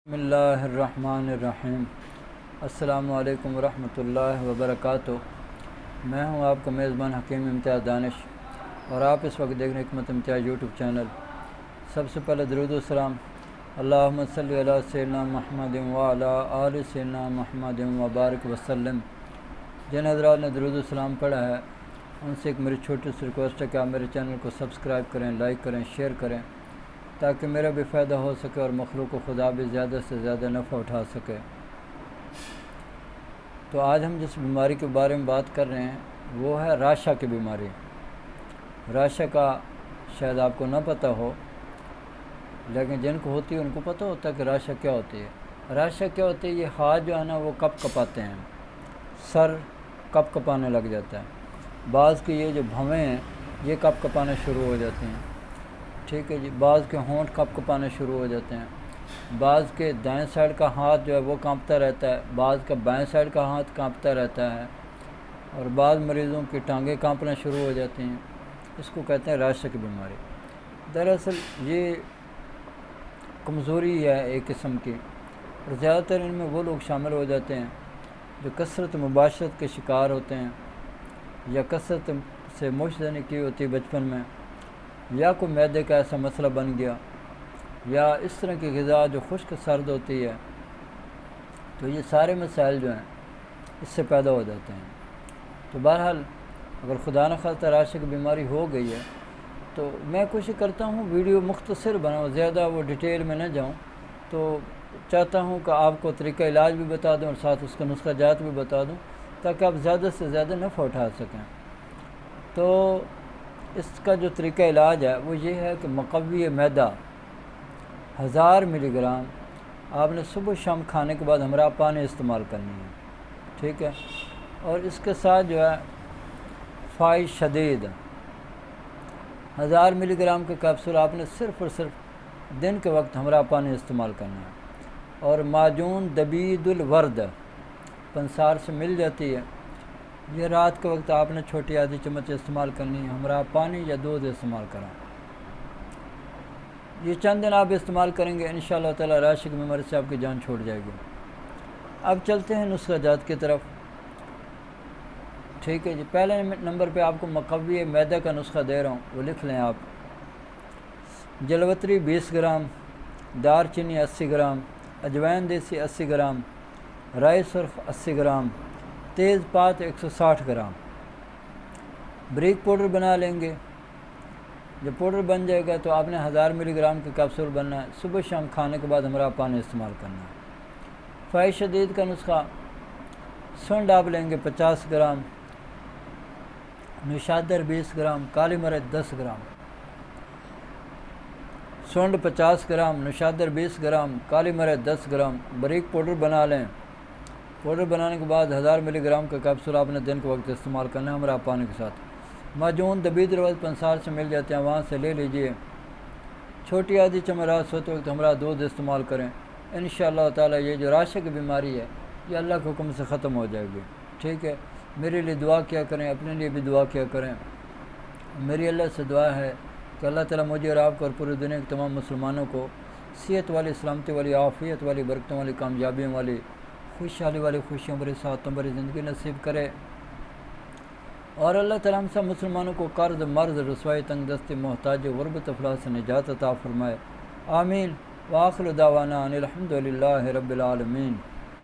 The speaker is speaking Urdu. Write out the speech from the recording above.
بسم اللہ الرحمن الرحیم۔ السلام علیکم ورحمۃ اللہ وبرکاتہ۔ میں ہوں آپ کا میزبان حکیم امتیاز دانش، اور آپ اس وقت دیکھ رہے ہیں حکمت امتیاز یوٹیوب چینل۔ سب سے پہلے درود و سلام اللہم صلی علی سیدنا محمد وعلی آل سیدنا محمد وبارک وسلم۔ جن حضرات نے درود و سلام پڑھا ہے ان سے ایک میری چھوٹی سی ریکویسٹ ہے کہ آپ میرے چینل کو سبسکرائب کریں، لائک کریں، شیئر کریں، تاکہ میرا بھی فائدہ ہو سکے اور مخلوق و خدا بھی زیادہ سے زیادہ نفع اٹھا سکے۔ تو آج ہم جس بیماری کے بارے میں بات کر رہے ہیں وہ ہے راشا کی بیماری۔ راشا کا شاید آپ کو نہ پتہ ہو، لیکن جن کو ہوتی ہے ان کو پتہ ہوتا ہے کہ راشا کیا ہوتی ہے۔ راشا کیا ہوتی ہے؟ یہ ہاتھ جو ہے نا وہ کپ کپاتے ہیں، سر کپ کپانے لگ جاتا ہے۔ بعض کی یہ جو بھویں ہیں یہ کپ کپانے شروع ہو جاتی ہیں، ٹھیک ہے جی۔ بعض کے ہونٹ کپ کپانے شروع ہو جاتے ہیں، بعض کے دائیں سائڈ کا ہاتھ جو ہے وہ کانپتا رہتا ہے، بعض کا بائیں سائڈ کا ہاتھ کانپتا رہتا ہے، اور بعض مریضوں کی ٹانگیں کانپنا شروع ہو جاتی ہیں۔ اس کو کہتے ہیں راشا کی بیماری۔ دراصل یہ کمزوری ہے ایک قسم کی، اور زیادہ تر ان میں وہ لوگ شامل ہو جاتے ہیں جو کثرت مباشرت کے شکار ہوتے ہیں، یا کثرت سے مشت دینے کی ہوتی ہے بچپن میں، یا کوئی معدے کا ایسا مسئلہ بن گیا، یا اس طرح کی غذا جو خشک سرد ہوتی ہے، تو یہ سارے مسائل جو ہیں اس سے پیدا ہو جاتے ہیں۔ تو بہرحال اگر خدا نخواستہ راشا کی بیماری ہو گئی ہے تو میں کوشش کرتا ہوں ویڈیو مختصر بناؤں، زیادہ وہ ڈیٹیل میں نہ جاؤں، تو چاہتا ہوں کہ آپ کو طریقہ علاج بھی بتا دوں اور ساتھ اس کا نسخہ جات بھی بتا دوں، تاکہ آپ زیادہ سے زیادہ نفع اٹھا سکیں۔ تو اس کا جو طریقہ علاج ہے وہ یہ ہے کہ مقوی معدہ 1000 ملی گرام آپ نے صبح شام کھانے کے بعد ہمراہ پانی استعمال کرنی ہے، ٹھیک ہے۔ اور اس کے ساتھ جو ہے فائش شدید 1000 ملی گرام کے کیپسول آپ نے صرف اور صرف دن کے وقت ہمراہ پانی استعمال کرنا ہے۔ اور معجون دبید الورد پنسار سے مل جاتی ہے، یہ رات کے وقت آپ نے چھوٹی آدھی چمچ استعمال کرنی ہے، ہمراہ پانی یا دودھ استعمال کریں۔ یہ چند دن آپ استعمال کریں گے انشاءاللہ تعالی راشا کی بیماری سے آپ کی جان چھوٹ جائے گی۔ اب چلتے ہیں نسخہ جات کی طرف، ٹھیک ہے جی۔ پہلے نمبر پہ آپ کو مقوی معدہ کا نسخہ دے رہا ہوں، وہ لکھ لیں آپ۔ جلوتری 20 گرام، دار چینی 80 گرام، اجوائن دیسی 80 گرام، رائی سرخ 80 گرام، تیز پات 160 گرام۔ بریک پاؤڈر بنا لیں گے۔ جب پاؤڈر بن جائے گا تو آپ نے 1000 ملی گرام کے کیپسول بننا ہے، صبح شام کھانے کے بعد ہمراہ پانی استعمال کرنا ہے۔ فائش شدید کا نسخہ، سونڈ آپ لیں گے 50 گرام، نشادر 20 گرام، کالی مرچ 10 گرام۔ سونڈ 50 گرام، نشادر 20 گرام، کالی مرچ 10 گرام، بریک پاؤڈر بنا لیں۔ پاؤڈر بنانے کے بعد 1000 ملی گرام کا کیپسول آپ نے دن کے وقت استعمال کرنا ہے ہمراہ پانی کے ساتھ۔ معجون دبید الورد پنسار سے مل جاتے ہیں، وہاں سے لے لیجئے۔ چھوٹی آدھی چمچ رات سوتے وقت ہمراہ دودھ استعمال کریں۔ انشاءاللہ تعالی یہ جو راشا کی بیماری ہے یہ اللہ کے حکم سے ختم ہو جائے گی، ٹھیک ہے۔ میرے لیے دعا کیا کریں، اپنے لیے بھی دعا کیا کریں۔ میری اللہ سے دعا ہے کہ اللہ تعالیٰ مجھے اور آپ کو اور پوری دنیا کے تمام مسلمانوں کو صحت والی، سلامتی والی، عافیت والی، برکتوں والی، کامیابیوں والی، خوشحالی والی، خوشیوں بھری، سعادتوں بھری زندگی نصیب کرے، اور اللہ تعالیٰ ہم سب مسلمانوں کو قرض، مرض، رسوائی، تنگ دستی، محتاجی، غربت، افلاس سے نجات عطا فرمائے، آمین۔ وآخر دعوانا ان الحمد للہ رب العالمین۔